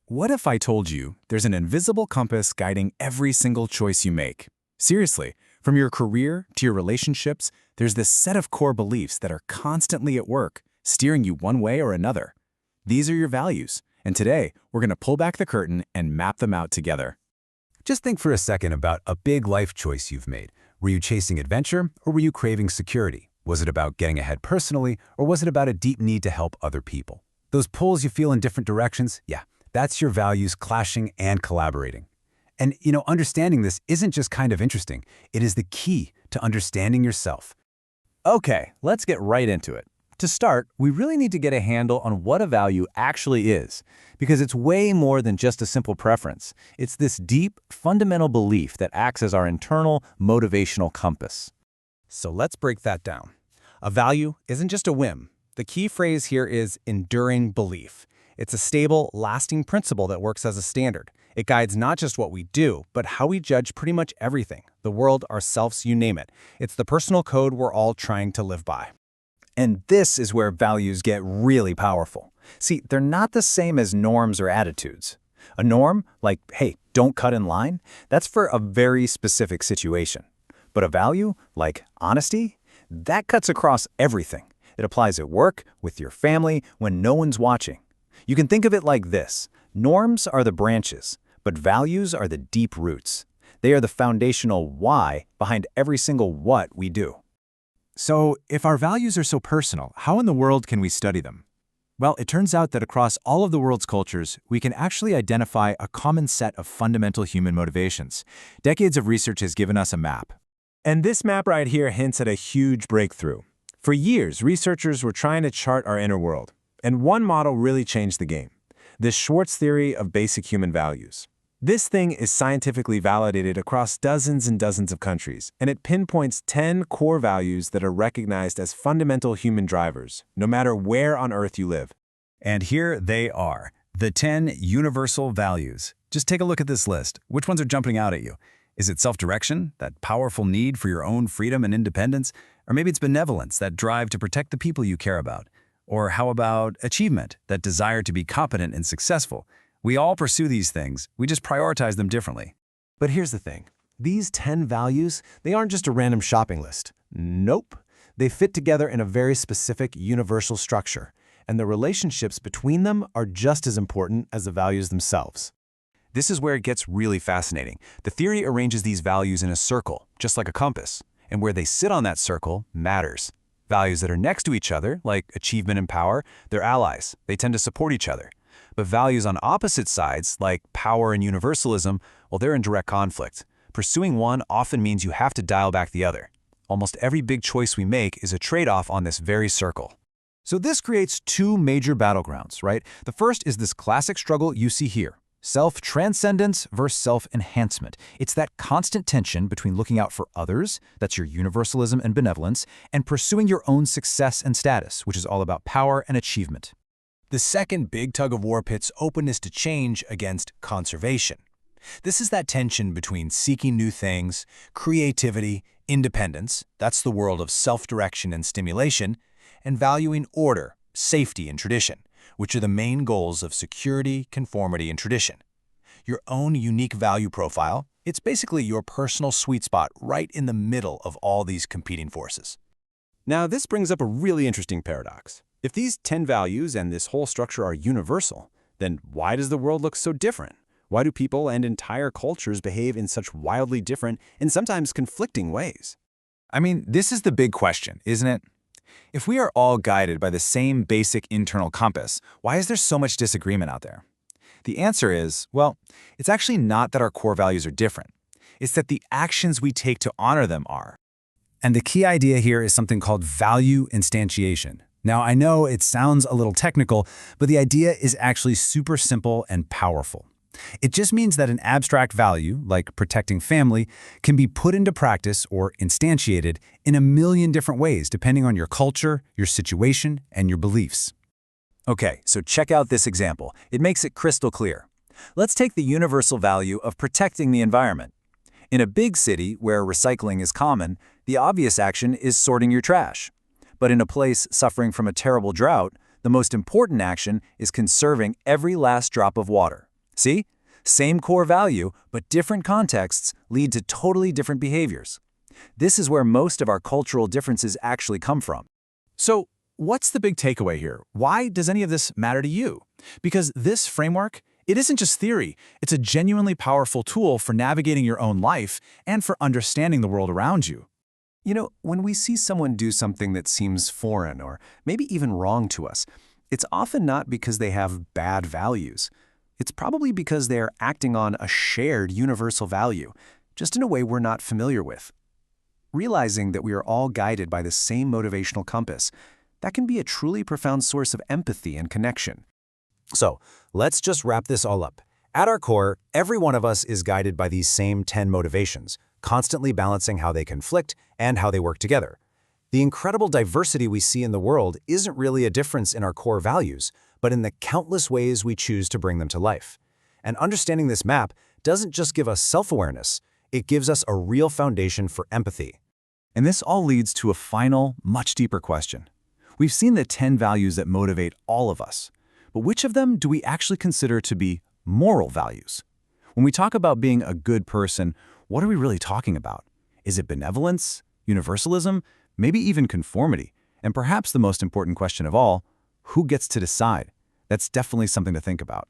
What if I told you there's an invisible compass guiding every single choice you make? Seriously, from your career to your relationships, there's this set of core beliefs that are constantly at work, steering you one way or another. These are your values, and today we're going to pull back the curtain and map them out together. Just think for a second about a big life choice you've made. Were you chasing adventure or were you craving security? Was it about getting ahead personally or was it about a deep need to help other people? Those pulls you feel in different directions, yeah, that's your values clashing and collaborating. And, understanding this isn't just kind of interesting. It is the key to understanding yourself. Okay, let's get right into it. To start, we really need to get a handle on what a value actually is, because it's way more than just a simple preference. It's this deep, fundamental belief that acts as our internal, motivational compass. So let's break that down. A value isn't just a whim. The key phrase here is enduring belief. It's a stable, lasting principle that works as a standard. It guides not just what we do, but how we judge pretty much everything, the world, ourselves, you name it. It's the personal code we're all trying to live by. And this is where values get really powerful. See, they're not the same as norms or attitudes. A norm, like, hey, don't cut in line, that's for a very specific situation. But a value, like honesty, that cuts across everything. It applies at work, with your family, when no one's watching. You can think of it like this. Norms are the branches, but values are the deep roots. They are the foundational why behind every single what we do. So, if our values are so personal, how in the world can we study them? Well, it turns out that across all of the world's cultures, we can actually identify a common set of fundamental human motivations. Decades of research has given us a map. And this map right here hints at a huge breakthrough. For years, researchers were trying to chart our inner world. And one model really changed the game. The Schwartz theory of basic human values. This thing is scientifically validated across dozens and dozens of countries, and it pinpoints 10 core values that are recognized as fundamental human drivers, no matter where on Earth you live. And here they are, the 10 universal values. Just take a look at this list. Which ones are jumping out at you? Is it self-direction, that powerful need for your own freedom and independence? Or maybe it's benevolence, that drive to protect the people you care about? Or how about achievement, that desire to be competent and successful? We all pursue these things, we just prioritize them differently. But here's the thing. These 10 values, they aren't just a random shopping list. Nope. They fit together in a very specific universal structure, and the relationships between them are just as important as the values themselves. This is where it gets really fascinating. The theory arranges these values in a circle, just like a compass, and where they sit on that circle matters. Values that are next to each other, like achievement and power, they're allies. They tend to support each other. But values on opposite sides, like power and universalism, well, they're in direct conflict. Pursuing one often means you have to dial back the other. Almost every big choice we make is a trade-off on this very circle. So this creates two major battlegrounds, right? The first is this classic struggle you see here. Self-transcendence versus self-enhancement. It's that constant tension between looking out for others, that's your universalism and benevolence, and pursuing your own success and status, which is all about power and achievement. The second big tug-of-war pits openness to change against conservation. This is that tension between seeking new things, creativity, independence, that's the world of self-direction and stimulation, and valuing order, safety, and tradition, which are the main goals of security, conformity, and tradition. Your own unique value profile, it's basically your personal sweet spot right in the middle of all these competing forces. Now, this brings up a really interesting paradox. If these 10 values and this whole structure are universal, then why does the world look so different? Why do people and entire cultures behave in such wildly different and sometimes conflicting ways? I mean, this is the big question, isn't it? If we are all guided by the same basic internal compass, why is there so much disagreement out there? The answer is, well, it's actually not that our core values are different. It's that the actions we take to honor them are. And the key idea here is something called value instantiation. Now, I know it sounds a little technical, but the idea is actually super simple and powerful. It just means that an abstract value, like protecting family, can be put into practice or instantiated in a million different ways depending on your culture, your situation, and your beliefs. Okay, so check out this example. It makes it crystal clear. Let's take the universal value of protecting the environment. In a big city where recycling is common, the obvious action is sorting your trash. But in a place suffering from a terrible drought, the most important action is conserving every last drop of water. See? Same core value, but different contexts lead to totally different behaviors. This is where most of our cultural differences actually come from. So, what's the big takeaway here? Why does any of this matter to you? Because this framework, it isn't just theory. It's a genuinely powerful tool for navigating your own life and for understanding the world around you. You know, when we see someone do something that seems foreign or maybe even wrong to us, it's often not because they have bad values. It's probably because they are acting on a shared universal value, just in a way we're not familiar with. Realizing that we are all guided by the same motivational compass, that can be a truly profound source of empathy and connection. So, let's just wrap this all up. At our core, every one of us is guided by these same 10 motivations, constantly balancing how they conflict and how they work together. The incredible diversity we see in the world isn't really a difference in our core values, but in the countless ways we choose to bring them to life. And understanding this map doesn't just give us self-awareness, it gives us a real foundation for empathy. And this all leads to a final, much deeper question. We've seen the 10 values that motivate all of us, but which of them do we actually consider to be moral values? When we talk about being a good person, what are we really talking about? Is it benevolence, universalism, maybe even conformity? And perhaps the most important question of all, who gets to decide? That's definitely something to think about.